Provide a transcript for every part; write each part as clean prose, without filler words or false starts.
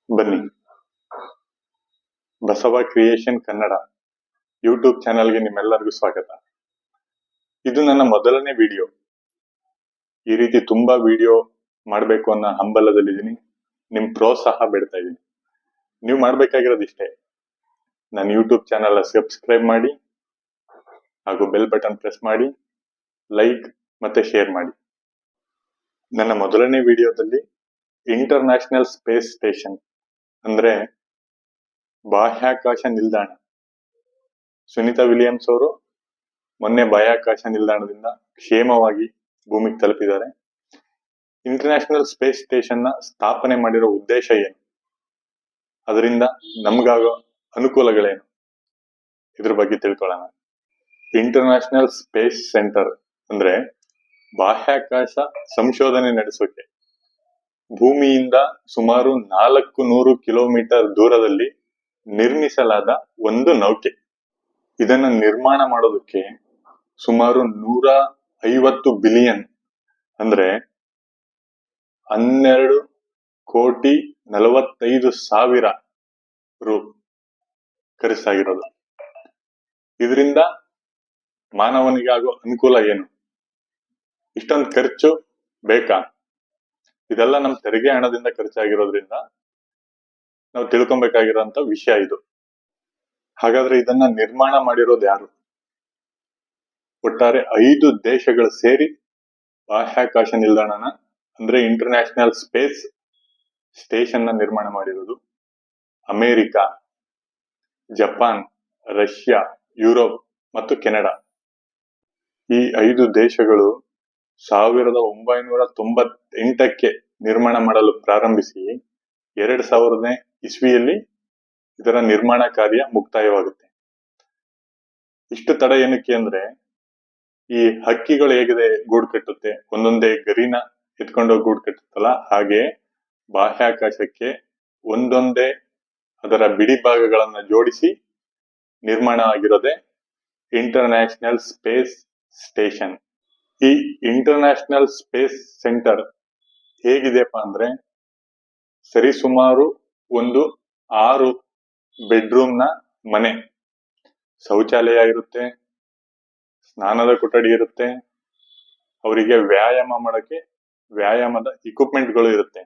ಬನ್ನಿ, Basava creation Kannada YouTube ಚಾನೆಲ್ಗೆ ನಿಮ್ಮೆಲ್ಲರಿಗೂ ಸ್ವಾಗತ. ಇದು ನನ್ನ ಮೊದಲನೇ ವಿಡಿಯೋ. ಈ ರೀತಿ ತುಂಬಾ ವಿಡಿಯೋ ಮಾಡಬೇಕು ಅನ್ನೋ ಹಂಬಲದಲ್ಲಿದ್ದೀನಿ. ನಿಮ್ ಪ್ರೋತ್ಸಾಹ ಬೇಡ್ತಾ ಇದ್ದೀನಿ. ನೀವು ಮಾಡ್ಬೇಕಾಗಿರೋದಿಷ್ಟೇ, ನನ್ನ ಯೂಟ್ಯೂಬ್ ಚಾನೆಲ್ ಸಬ್ಸ್ಕ್ರೈಬ್ ಮಾಡಿ ಹಾಗೂ ಬೆಲ್ ಬಟನ್ ಪ್ರೆಸ್ ಮಾಡಿ, ಲೈಕ್ ಮತ್ತೆ ಶೇರ್ ಮಾಡಿ. ನನ್ನ ಮೊದಲನೇ ವಿಡಿಯೋದಲ್ಲಿ ಇಂಟರ್ನ್ಯಾಷನಲ್ ಸ್ಪೇಸ್ ಸ್ಟೇಷನ್ ಅಂದ್ರೆ ಬಾಹ್ಯಾಕಾಶ ನಿಲ್ದಾಣ, ಸುನೀತಾ ವಿಲಿಯಮ್ಸ್ ಅವರು ಮೊನ್ನೆ ಬಾಹ್ಯಾಕಾಶ ನಿಲ್ದಾಣದಿಂದ ಕ್ಷೇಮವಾಗಿ ಭೂಮಿಗೆ ತಲುಪಿದ್ದಾರೆ. ಇಂಟರ್ನ್ಯಾಷನಲ್ ಸ್ಪೇಸ್ ಸ್ಟೇಷನ್ ನ ಸ್ಥಾಪನೆ ಮಾಡಿರೋ ಉದ್ದೇಶ ಏನು, ಅದರಿಂದ ನಮ್ಗಾಗೋ ಅನುಕೂಲಗಳೇನು, ಇದ್ರ ಬಗ್ಗೆ ತಿಳ್ಕೊಳ್ಳೋಣ. ಇಂಟರ್ನ್ಯಾಷನಲ್ ಸ್ಪೇಸ್ ಸೆಂಟರ್ ಅಂದ್ರೆ ಬಾಹ್ಯಾಕಾಶ ಸಂಶೋಧನೆ ನಡೆಸೋಕೆ ಭೂಮಿಯಿಂದ ಸುಮಾರು 400 ಕಿಲೋಮೀಟರ್ ದೂರದಲ್ಲಿ ನಿರ್ಮಿಸಲಾದ ಒಂದು ನೌಕೆ. ಇದನ್ನ ನಿರ್ಮಾಣ ಮಾಡೋದಕ್ಕೆ ಸುಮಾರು 150 ಬಿಲಿಯನ್ ಅಂದ್ರೆ 12,45,00,000 ರು ಖರ್ಚಾಗಿರೋದು. ಇದರಿಂದ ಮಾನವನಿಗಾಗೋ ಅನುಕೂಲ ಏನು, ಇಷ್ಟೊಂದು ಖರ್ಚು ಬೇಕಾ? ಇದೆಲ್ಲ ನಮ್ ತೆರಿಗೆ ಹಣದಿಂದ ಖರ್ಚಾಗಿರೋದ್ರಿಂದ ನಾವು ತಿಳ್ಕೊಬೇಕಾಗಿರೋಂತ ವಿಷಯ ಇದು. ಹಾಗಾದ್ರೆ ಇದನ್ನ ನಿರ್ಮಾಣ ಮಾಡಿರೋದು ಯಾರು? ಒಟ್ಟಾರೆ 5 ದೇಶಗಳು ಸೇರಿ ಬಾಹ್ಯಾಕಾಶ ನಿಲ್ದಾಣನ ಅಂದ್ರೆ ಇಂಟರ್ನ್ಯಾಷನಲ್ ಸ್ಪೇಸ್ ಸ್ಟೇಷನ್ ನ ನಿರ್ಮಾಣ ಮಾಡಿರೋದು. ಅಮೆರಿಕ, ಜಪಾನ್, ರಷ್ಯಾ, ಯುರೋಪ್ ಮತ್ತು ಕೆನಡಾ. ಈ 5 ದೇಶಗಳು 1998ಕ್ಕೆ ನಿರ್ಮಾಣ ಮಾಡಲು ಪ್ರಾರಂಭಿಸಿ 2000ನೇ ಇಸ್ವಿಯಲ್ಲಿ ಇದರ ನಿರ್ಮಾಣ ಕಾರ್ಯ ಮುಕ್ತಾಯವಾಗುತ್ತೆ. ಇಷ್ಟು ತಡ ಏನಕ್ಕೆ ಅಂದ್ರೆ, ಈ ಹಕ್ಕಿಗಳು ಹೇಗಿದೆ ಗೂಡು ಕಟ್ಟುತ್ತೆ, ಒಂದೊಂದೇ ಗರಿನ ಎತ್ಕೊಂಡೋಗಿ ಗೂಡು ಕಟ್ಟುತ್ತಲ್ಲ, ಹಾಗೆ ಬಾಹ್ಯಾಕಾಶಕ್ಕೆ ಒಂದೊಂದೇ ಅದರ ಬಿಡಿ ಭಾಗಗಳನ್ನ ಜೋಡಿಸಿ ನಿರ್ಮಾಣ ಆಗಿರೋದೇ ಇಂಟರ್ನ್ಯಾಷನಲ್ ಸ್ಪೇಸ್ ಸ್ಟೇಷನ್. ಈ ಇಂಟರ್ನ್ಯಾಷನಲ್ ಸ್ಪೇಸ್ ಸೆಂಟರ್ ಹೇಗಿದೆಯಪ್ಪ ಅಂದ್ರೆ, ಸರಿಸುಮಾರು ಒಂದು 6 ಬೆಡ್ರೂಮ್ ನ ಮನೆ, ಶೌಚಾಲಯ ಇರುತ್ತೆ, ಸ್ನಾನದ ಕೊಠಡಿ ಇರುತ್ತೆ, ಅವರಿಗೆ ವ್ಯಾಯಾಮ ಮಾಡಕ್ಕೆ ವ್ಯಾಯಾಮದ ಇಕ್ವಿಪ್ಮೆಂಟ್ಗಳು ಇರುತ್ತೆ.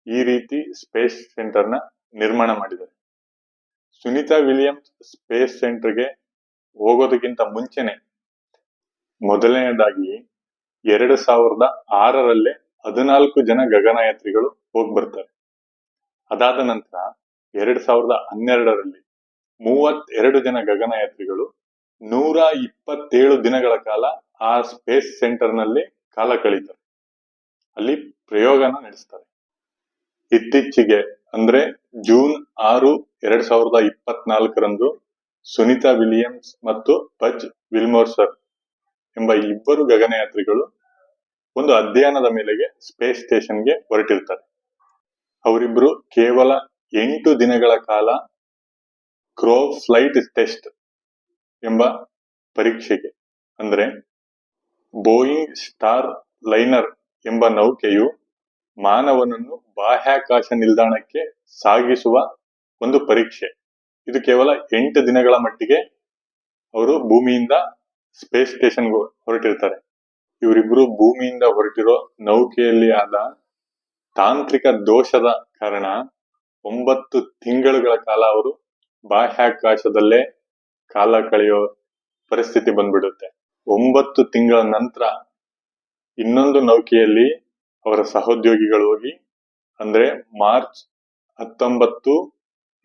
ಈ ರೀತಿ ಸ್ಪೇಸ್ ಸೆಂಟರ್ ನ ನಿರ್ಮಾಣ ಮಾಡಿದ್ದಾರೆ. ಸುನೀತಾ ವಿಲಿಯಮ್ಸ್ ಸ್ಪೇಸ್ ಸೆಂಟರ್ಗೆ ಹೋಗೋದಕ್ಕಿಂತ ಮುಂಚೆನೆ ಮೊದಲನೇದಾಗಿ 2006ರಲ್ಲೇ 14 ಜನ ಗಗನಯಾತ್ರಿಗಳು ಹೋಗಿ ಬರ್ತಾರೆ. ಅದಾದ ನಂತರ 2012ರಲ್ಲಿ 32 ಜನ ಗಗನಯಾತ್ರಿಗಳು 127 ದಿನಗಳ ಕಾಲ ಆ ಸ್ಪೇಸ್ ಸೆಂಟರ್ ನಲ್ಲಿ ಕಾಲ ಕಳೀತಾರೆ, ಅಲ್ಲಿ ಪ್ರಯೋಗನ ನಡೆಸ್ತಾರೆ. ಇತ್ತೀಚೆಗೆ ಅಂದ್ರೆ ಜೂನ್ 6, 2024ರಂದು ಸುನೀತಾ ವಿಲಿಯಮ್ಸ್ ಮತ್ತು ಬಜ್ ವಿಲ್ಮೋರ್ಸರ್ ಎಂಬ 2 ಗಗನಯಾತ್ರಿಗಳು ಒಂದು ಅಧ್ಯಯನದ ಮೇಲೆಗೆ ಸ್ಪೇಸ್ ಸ್ಟೇಷನ್ಗೆ ಹೊರಟಿರ್ತಾರೆ. ಅವರಿಬ್ರು ಕೇವಲ 8 ದಿನಗಳ ಕಾಲ ಕ್ರೋ ಫ್ಲೈಟ್ ಟೆಸ್ಟ್ ಎಂಬ ಪರೀಕ್ಷೆಗೆ, ಅಂದ್ರೆ ಬೋಯಿಂಗ್ ಸ್ಟಾರ್ ಲೈನರ್ ಎಂಬ ನೌಕೆಯು ಮಾನವನನ್ನು ಬಾಹ್ಯಾಕಾಶ ನಿಲ್ದಾಣಕ್ಕೆ ಸಾಗಿಸುವ ಒಂದು ಪರೀಕ್ಷೆ. ಇದು ಕೇವಲ 8 ದಿನಗಳ ಮಟ್ಟಿಗೆ ಅವರು ಭೂಮಿಯಿಂದ ಸ್ಪೇಸ್ ಸ್ಟೇಷನ್ಗೆ ಹೊರಟಿರ್ತಾರೆ. ಇವರಿಬ್ರು ಭೂಮಿಯಿಂದ ಹೊರಟಿರೋ ನೌಕೆಯಲ್ಲಿ ಆದ ತಾಂತ್ರಿಕ ದೋಷದ ಕಾರಣ 9 ತಿಂಗಳುಗಳ ಕಾಲ ಅವರು ಬಾಹ್ಯಾಕಾಶದಲ್ಲೇ ಕಾಲ ಕಳೆಯೋ ಪರಿಸ್ಥಿತಿ ಬಂದ್ಬಿಡುತ್ತೆ. 9 ತಿಂಗಳ ನಂತರ ಇನ್ನೊಂದು ನೌಕೆಯಲ್ಲಿ ಅವರ ಸಹೋದ್ಯೋಗಿಗಳು ಹೋಗಿ, ಅಂದ್ರೆ ಮಾರ್ಚ್ 19,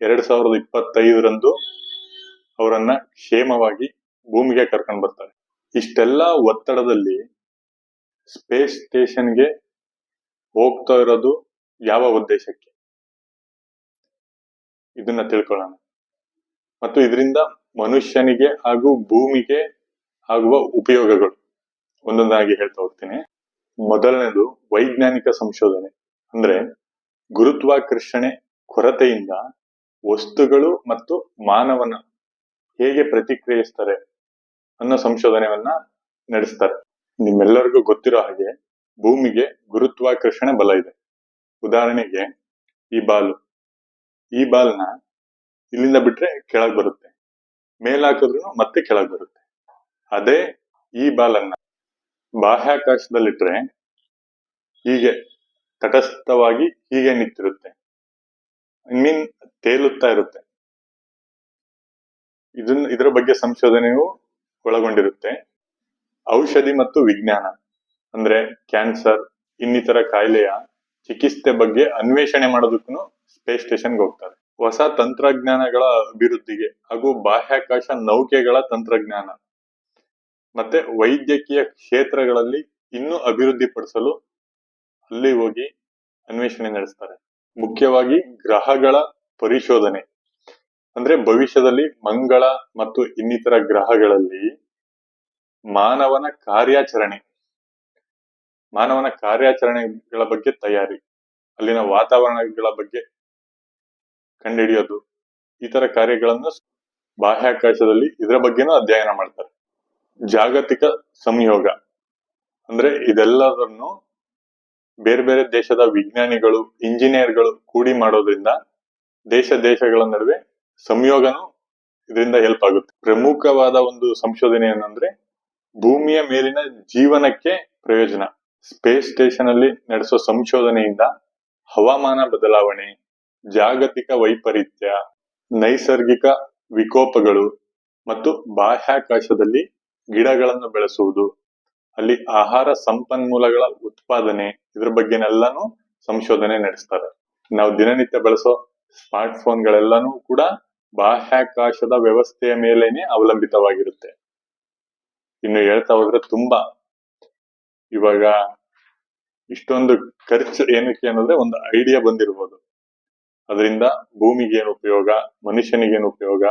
2025ರಂದು ಅವರನ್ನ ಕ್ಷೇಮವಾಗಿ ಭೂಮಿಗೆ ಕರ್ಕೊಂಡು ಬರ್ತಾರೆ. ಇಷ್ಟೆಲ್ಲ ಒತ್ತಡದಲ್ಲಿ ಸ್ಪೇಸ್ ಸ್ಟೇಷನ್ಗೆ ಹೋಗ್ತಾ ಇರೋದು ಯಾವ ಉದ್ದೇಶಕ್ಕೆ, ಇದನ್ನ ತಿಳ್ಕೊಳ್ಳೋಣ. ಮತ್ತು ಇದರಿಂದ ಮನುಷ್ಯನಿಗೆ ಹಾಗೂ ಭೂಮಿಗೆ ಆಗುವ ಉಪಯೋಗಗಳು ಒಂದೊಂದಾಗಿ ಹೇಳ್ತಾ ಹೋಗ್ತೀನಿ. ಮೊದಲನೇದು ವೈಜ್ಞಾನಿಕ ಸಂಶೋಧನೆ, ಅಂದ್ರೆ ಗುರುತ್ವಾಕರ್ಷಣೆ ಕೊರತೆಯಿಂದ ವಸ್ತುಗಳು ಮತ್ತು ಮಾನವನ ಹೇಗೆ ಪ್ರತಿಕ್ರಿಯಿಸ್ತಾರೆ ಅನ್ನೋ ಸಂಶೋಧನೆಯನ್ನ ನಡೆಸ್ತಾರೆ. ನಿಮ್ಮೆಲ್ಲರಿಗೂ ಗೊತ್ತಿರೋ ಹಾಗೆ ಭೂಮಿಗೆ ಗುರುತ್ವಾಕರ್ಷಣೆ ಬಲ ಇದೆ. ಉದಾಹರಣೆಗೆ ಈ ಬಾಲ್ನ ಇಲ್ಲಿಂದ ಬಿಟ್ರೆ ಕೆಳಗ್ ಬರುತ್ತೆ, ಮೇಲ್ ಹಾಕಿದ್ರು ಮತ್ತೆ ಕೆಳಗ್ ಬರುತ್ತೆ. ಅದೇ ಈ ಬಾಲನ್ನ ಬಾಹ್ಯಾಕಾಶದಲ್ಲಿಟ್ರೆ ಹೀಗೆ ತಟಸ್ಥವಾಗಿ ಹೀಗೆ ನಿಂತಿರುತ್ತೆ, ಮೀನ್ ತೇಲುತ್ತಾ ಇರುತ್ತೆ. ಇದರ ಬಗ್ಗೆ ಸಂಶೋಧನೆಯು ಒಳಗೊಂಡಿರುತ್ತೆ. ಔಷಧಿ ಮತ್ತು ವಿಜ್ಞಾನ ಅಂದ್ರೆ ಕ್ಯಾನ್ಸರ್ ಇನ್ನಿತರ ಕಾಯಿಲೆಯ ಚಿಕಿತ್ಸೆ ಬಗ್ಗೆ ಅನ್ವೇಷಣೆ ಮಾಡೋದಕ್ಕೂ ಸ್ಪೇಸ್ ಸ್ಟೇಷನ್ಗೆ ಹೋಗ್ತಾರೆ. ಹೊಸ ತಂತ್ರಜ್ಞಾನಗಳ ಅಭಿವೃದ್ಧಿಗೆ ಹಾಗೂ ಬಾಹ್ಯಾಕಾಶ ನೌಕೆಗಳ ತಂತ್ರಜ್ಞಾನ ಮತ್ತೆ ವೈದ್ಯಕೀಯ ಕ್ಷೇತ್ರಗಳಲ್ಲಿ ಇನ್ನೂ ಅಭಿವೃದ್ಧಿ ಪಡಿಸಲು ಅಲ್ಲಿ ಹೋಗಿ ಅನ್ವೇಷಣೆ ನಡೆಸ್ತಾರೆ. ಮುಖ್ಯವಾಗಿ ಗ್ರಹಗಳ ಪರಿಶೋಧನೆ ಅಂದ್ರೆ ಭವಿಷ್ಯದಲ್ಲಿ ಮಂಗಳ ಮತ್ತು ಇನ್ನಿತರ ಗ್ರಹಗಳಲ್ಲಿ ಮಾನವನ ಕಾರ್ಯಾಚರಣೆಗಳ ಬಗ್ಗೆ ತಯಾರಿ, ಅಲ್ಲಿನ ವಾತಾವರಣಗಳ ಬಗ್ಗೆ ಕಂಡುಹಿಡಿಯೋದು, ಈ ತರ ಕಾರ್ಯಗಳನ್ನು ಬಾಹ್ಯಾಕಾಶದಲ್ಲಿ ಇದರ ಬಗ್ಗೆನೂ ಅಧ್ಯಯನ ಮಾಡ್ತಾರೆ. ಜಾಗತಿಕ ಸಂಯೋಗ ಅಂದ್ರೆ ಇದೆಲ್ಲದನ್ನು ಬೇರೆ ಬೇರೆ ದೇಶದ ವಿಜ್ಞಾನಿಗಳು ಇಂಜಿನಿಯರ್ಗಳು ಕೂಡಿ ಮಾಡೋದ್ರಿಂದ ದೇಶಗಳ ನಡುವೆ ಸಂಯೋಗನೂ ಇದರಿಂದ ಹೆಲ್ಪ್ ಆಗುತ್ತೆ. ಪ್ರಮುಖವಾದ ಒಂದು ಸಂಶೋಧನೆ ಏನಂದ್ರೆ ಭೂಮಿಯ ಮೇಲಿನ ಜೀವನಕ್ಕೆ ಪ್ರಯೋಜನ. ಸ್ಪೇಸ್ ಸ್ಟೇಷನ್ ಅಲ್ಲಿ ನಡೆಸೋ ಸಂಶೋಧನೆಯಿಂದ ಹವಾಮಾನ ಬದಲಾವಣೆ, ಜಾಗತಿಕ ವೈಪರೀತ್ಯ, ನೈಸರ್ಗಿಕ ವಿಕೋಪಗಳು ಮತ್ತು ಬಾಹ್ಯಾಕಾಶದಲ್ಲಿ ಗಿಡಗಳನ್ನು ಬೆಳೆಸುವುದು, ಅಲ್ಲಿ ಆಹಾರ ಸಂಪನ್ಮೂಲಗಳ ಉತ್ಪಾದನೆ, ಇದ್ರ ಬಗ್ಗೆನೆಲ್ಲಾನು ಸಂಶೋಧನೆ ನಡೆಸ್ತಾರೆ. ನಾವು ದಿನನಿತ್ಯ ಬಳಸೋ ಸ್ಮಾರ್ಟ್ ಫೋನ್ಗಳೆಲ್ಲಾನು ಕೂಡ ಬಾಹ್ಯಾಕಾಶದ ವ್ಯವಸ್ಥೆಯ ಮೇಲೇನೆ ಅವಲಂಬಿತವಾಗಿರುತ್ತೆ. ಇನ್ನು ಹೇಳ್ತಾ ಹೋದ್ರೆ ತುಂಬಾ, ಇವಾಗ ಇಷ್ಟೊಂದು ಖರ್ಚು ಏನಕ್ಕೆ ಅನ್ನೋದ್ರೆ ಒಂದು ಐಡಿಯಾ ಬಂದಿರ್ಬೋದು, ಅದರಿಂದ ಭೂಮಿಗೇನು ಉಪಯೋಗ, ಮನುಷ್ಯನಿಗೇನು ಉಪಯೋಗ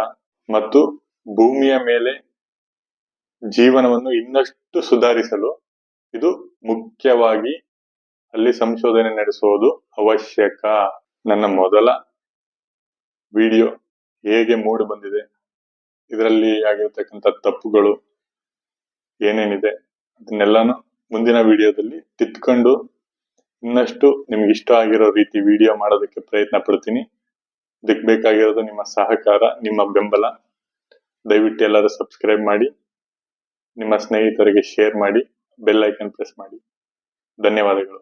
ಮತ್ತು ಭೂಮಿಯ ಮೇಲೆ ಜೀವನವನ್ನು ಇನ್ನಷ್ಟು ಸುಧಾರಿಸಲು ಇದು ಮುಖ್ಯವಾಗಿ ಅಲ್ಲಿ ಸಂಶೋಧನೆ ನಡೆಸುವುದು ಅವಶ್ಯಕ. ನನ್ನ ಮೊದಲ ವಿಡಿಯೋ ಹೇಗೆ ಮೂಡಿ ಬಂದಿದೆ, ಇದರಲ್ಲಿ ಆಗಿರ್ತಕ್ಕಂಥ ತಪ್ಪುಗಳು ಏನೇನಿದೆ ಅದನ್ನೆಲ್ಲಾನು ಮುಂದಿನ ವಿಡಿಯೋದಲ್ಲಿ ತಿದ್ಕೊಂಡು ಇನ್ನಷ್ಟು ನಿಮ್ಗೆ ಇಷ್ಟ ಆಗಿರೋ ರೀತಿ ವಿಡಿಯೋ ಮಾಡೋದಕ್ಕೆ ಪ್ರಯತ್ನ ಪಡ್ತೀನಿ. ಇದಕ್ಕೆ ಬೇಕಾಗಿರೋದು ನಿಮ್ಮ ಸಹಕಾರ, ನಿಮ್ಮ ಬೆಂಬಲ. ದಯವಿಟ್ಟು ಎಲ್ಲರೂ ಸಬ್ಸ್ಕ್ರೈಬ್ ಮಾಡಿ, ನಿಮ್ಮ ಸ್ನೇಹಿತರಿಗೆ ಶೇರ್ ಮಾಡಿ, ಬೆಲ್ ಐಕನ್ ಪ್ರೆಸ್ ಮಾಡಿ. ಧನ್ಯವಾದಗಳು.